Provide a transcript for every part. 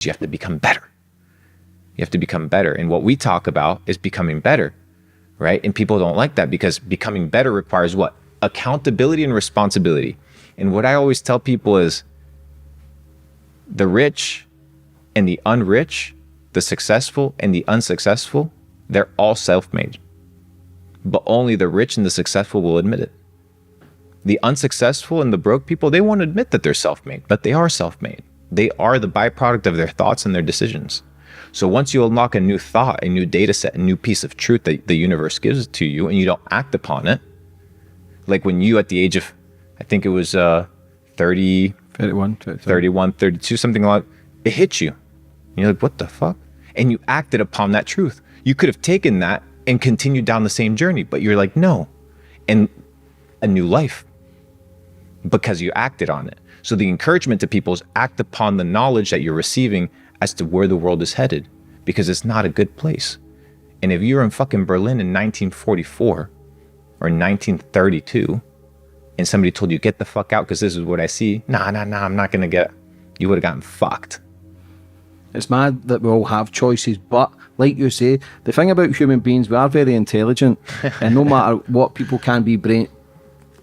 you have to become better. You have to become better. And what we talk about is becoming better, right? And people don't like that because becoming better requires what? Accountability and responsibility. And what I always tell people is the rich and the unrich, the successful and the unsuccessful, they're all self-made. But only the rich and the successful will admit it. The unsuccessful and the broke people, they won't admit that they're self-made, but they are self-made. They are the byproduct of their thoughts and their decisions. So once you unlock a new thought, a new data set, a new piece of truth that the universe gives to you, and you don't act upon it, like when you at the age of, I think it was 31, 32, something like that, it hits you. And you're like, what the fuck? And you acted upon that truth. You could have taken that and continued down the same journey, but you're like, no. And a new life because you acted on it. So the encouragement to people is act upon the knowledge that you're receiving as to where the world is headed, because it's not a good place. And if you're in fucking Berlin in 1944 or 1932 and somebody told you, get the fuck out because this is what I see, nah, I'm not gonna get, you would have gotten fucked. It's mad that we all have choices, but like you say, the thing about human beings, we are very intelligent, and no matter what, people can be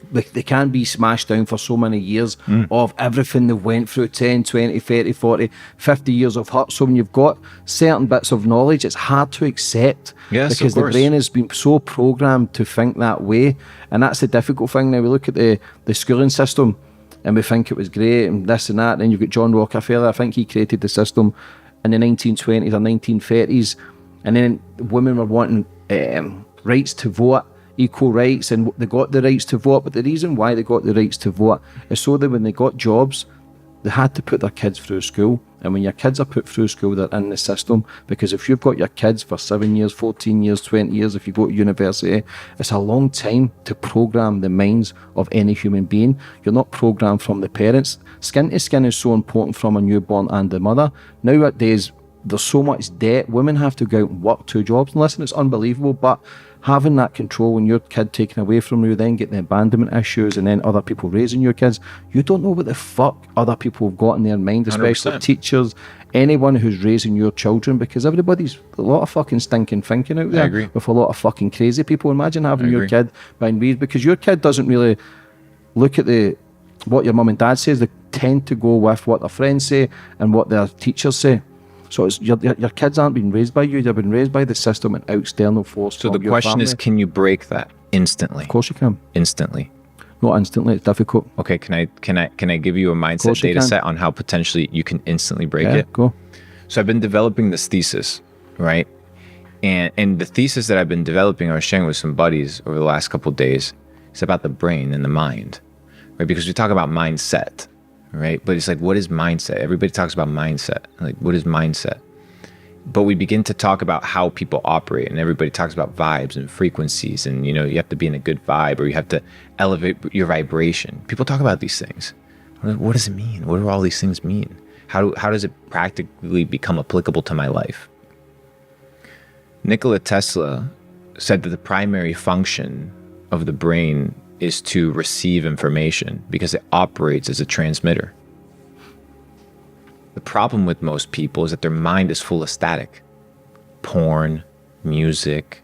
they can be smashed down for so many years of everything they've went through, 10, 20, 30, 40, 50 years of hurt. So when you've got certain bits of knowledge, it's hard to accept, because the brain has been so programmed to think that way. And that's the difficult thing. Now we look at the schooling system and we think it was great and this and that. And then you've got John Rockefeller. I think he created the system in the 1920s or 1930s. And then women were wanting rights to vote, equal rights, and they got the rights to vote. But the reason why they got the rights to vote is so that when they got jobs, they had to put their kids through school. And when your kids are put through school, they're in the system. Because if you've got your kids for 7 years, 14 years, 20 years, if you go to university, it's a long time to program the minds of any human being. You're not programmed from the parents. Skin to skin is so important from a newborn and the mother. Nowadays, there's so much debt. Women have to go out and work 2 jobs. And listen, it's unbelievable, but having that control when your kid taken away from you, then get the abandonment issues, and then other people raising your kids, you don't know what the fuck other people have got in their mind, especially 100%. Teachers, anyone who's raising your children, because everybody's a lot of fucking stinking thinking out there with a lot of fucking crazy people. Imagine having your kid being raised, because your kid doesn't really look at what your mum and dad says. They tend to go with what their friends say and what their teachers say. So it's your kids aren't being raised by you, they're being raised by the system and external force. So the question is, can you break that instantly? Of course you can. Instantly. Not instantly, it's difficult. Okay, can I give you a mindset data set on how potentially you can instantly break it? Go. So I've been developing this thesis, right? And the thesis that I've been developing, I was sharing with some buddies over the last couple of days, it's about the brain and the mind, right? Because we talk about mindset, right? But it's like, what is mindset? Everybody talks about mindset. Like, what is mindset? But we begin to talk about how people operate, and everybody talks about vibes and frequencies, and you have to be in a good vibe, or you have to elevate your vibration. People talk about these things. What does it mean? What do all these things mean? How does it practically become applicable to my life? Nikola Tesla said that the primary function of the brain is to receive information because it operates as a transmitter. The problem with most people is that their mind is full of static. Porn, music,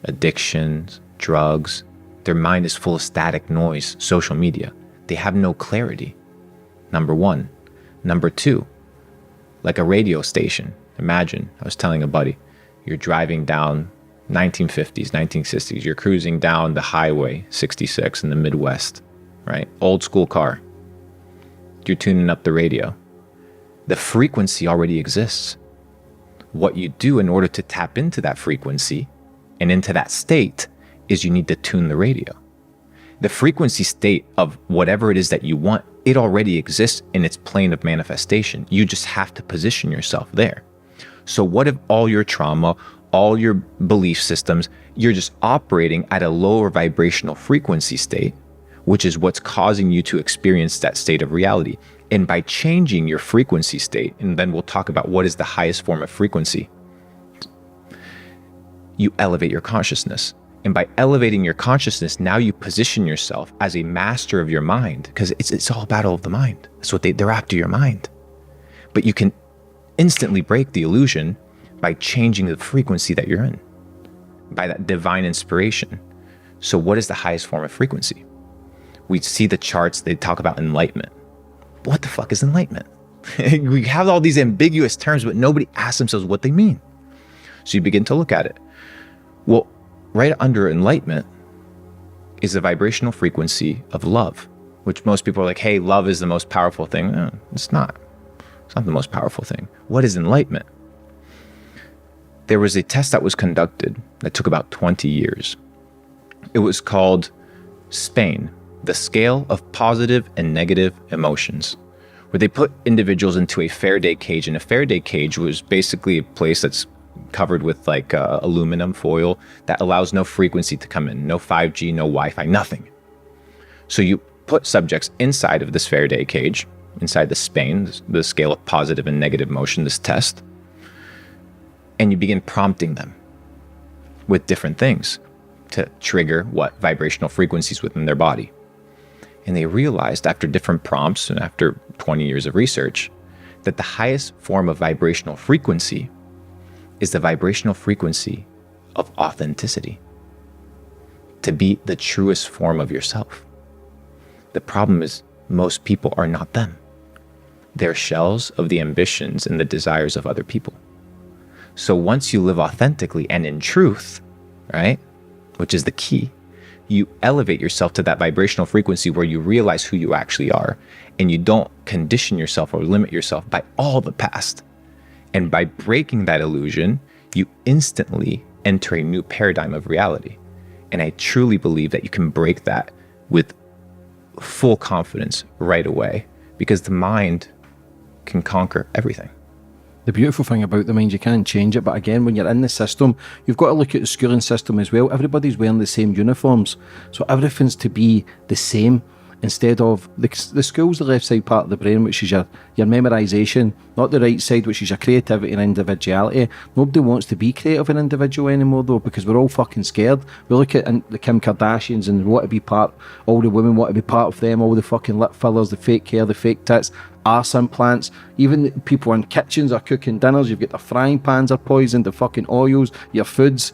addictions, drugs. Their mind is full of static noise, social media. They have no clarity, number one. Number two, like a radio station. Imagine, I was telling a buddy, you're driving down 1950s, 1960s, you're cruising down the highway 66 in the Midwest, right? Old school car. You're tuning up the radio. The frequency already exists. What you do in order to tap into that frequency and into that state is you need to tune the radio. The frequency state of whatever it is that you want, it already exists in its plane of manifestation. You just have to position yourself there. So what if all your trauma, all your belief systems, you're just operating at a lower vibrational frequency state, which is what's causing you to experience that state of reality. And by changing your frequency state, and then we'll talk about what is the highest form of frequency, you elevate your consciousness. And by elevating your consciousness, now you position yourself as a master of your mind, because it's all battle of the mind. That's what they're after, your mind. But you can instantly break the illusion by changing the frequency that you're in, by that divine inspiration. So what is the highest form of frequency? We see the charts, they talk about enlightenment. What the fuck is enlightenment? We have all these ambiguous terms, but nobody asks themselves what they mean. So you begin to look at it. Well, right under enlightenment is the vibrational frequency of love, which most people are like, hey, love is the most powerful thing. No, it's not. It's not the most powerful thing. What is enlightenment? There was a test that was conducted that took about 20 years. It was called SPAIN, the Scale of Positive and Negative Emotions, where they put individuals into a Faraday cage. And a Faraday cage was basically a place that's covered with like aluminum foil that allows no frequency to come in, no 5G, no Wi-Fi, nothing. So you put subjects inside of this Faraday cage, inside the SPAIN, the Scale of Positive and Negative Emotion, this test, and you begin prompting them with different things to trigger what vibrational frequencies within their body. And they realized after different prompts and after 20 years of research that the highest form of vibrational frequency is the vibrational frequency of authenticity, to be the truest form of yourself. The problem is most people are not them. They're shells of the ambitions and the desires of other people. So once you live authentically and in truth, right, which is the key, you elevate yourself to that vibrational frequency where you realize who you actually are, and you don't condition yourself or limit yourself by all the past. And by breaking that illusion, you instantly enter a new paradigm of reality. And I truly believe that you can break that with full confidence right away, because the mind can conquer everything. The beautiful thing about the mind, you can't change it, but again, when you're in the system, you've got to look at the schooling system as well. Everybody's wearing the same uniforms, so everything's to be the same. Instead of the school's the left side part of the brain, which is your memorization, not the right side, which is your creativity and individuality. Nobody wants to be creative and individual anymore, though, because we're all fucking scared. We look at the Kim Kardashians and want to be part, all the women want to be part of them, all the fucking lip fillers, the fake hair, the fake tits, arse implants. Even the people in kitchens are cooking dinners. You've got the frying pans are poisoned, the fucking oils, your foods,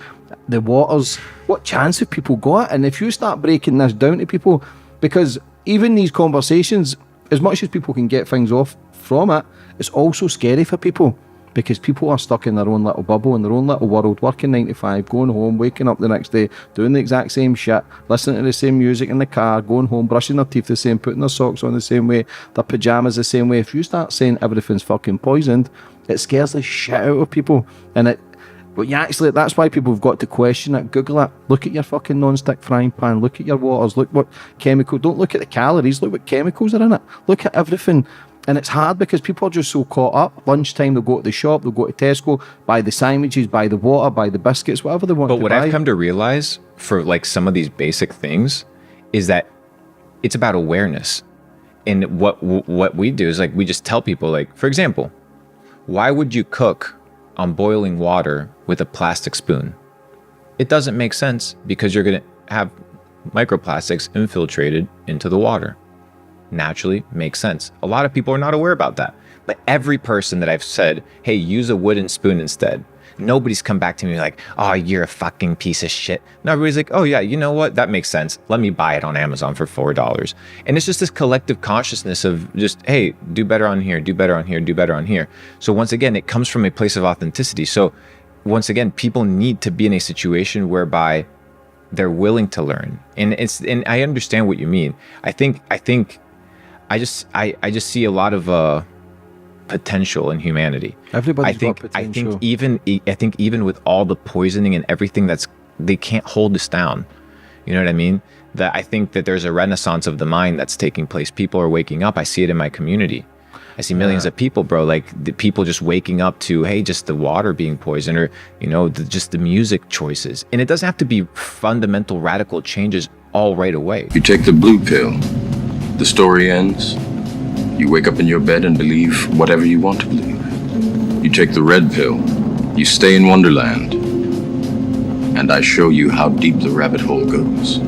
the waters. What chance have people got? And if you start breaking this down to people, because even these conversations, as much as people can get things off from it, it's also scary for people, because people are stuck in their own little bubble, in their own little world, working 9 to 5, going home, waking up the next day, doing the exact same shit, listening to the same music in the car, going home, brushing their teeth the same, putting their socks on the same way, their pyjamas the same way. If you start saying everything's fucking poisoned, it scares the shit out of people. But you actually, that's why people have got to question it. Google it. Look at your fucking non-stick frying pan. Look at your waters. Look what chemical. Don't look at the calories. Look what chemicals are in it. Look at everything. And it's hard because people are just so caught up. Lunchtime, they'll go to the shop, they'll go to Tesco, buy the sandwiches, buy the water, buy the biscuits, whatever they want to buy. But what I've come to realize for like some of these basic things is that it's about awareness. And what we do is like, we just tell people, like, for example, why would you cook on boiling water with a plastic spoon? It doesn't make sense, because you're going to have microplastics infiltrated into the water. Naturally makes sense. A lot of people are not aware about that. But every person that I've said, hey, use a wooden spoon instead, nobody's come back to me like, oh, you're a fucking piece of shit. No, everybody's like, oh yeah, you know what? That makes sense. Let me buy it on Amazon for $4. And it's just this collective consciousness of just, hey, do better on here, do better on here, do better on here. So once again, it comes from a place of authenticity. So once again, people need to be in a situation whereby they're willing to learn. And I understand what you mean. I just see a lot of potential in humanity. Everybody's got potential. I think even with all the poisoning and everything, they can't hold us down. You know what I mean? That I think that there's a renaissance of the mind that's taking place. People are waking up. I see it in my community. I see millions of people, bro, like the people just waking up to, hey, just the water being poisoned, or, you know, just the music choices. And it doesn't have to be fundamental, radical changes all right away. You take the blue pill, the story ends. You wake up in your bed and believe whatever you want to believe. You take the red pill, you stay in Wonderland, and I show you how deep the rabbit hole goes.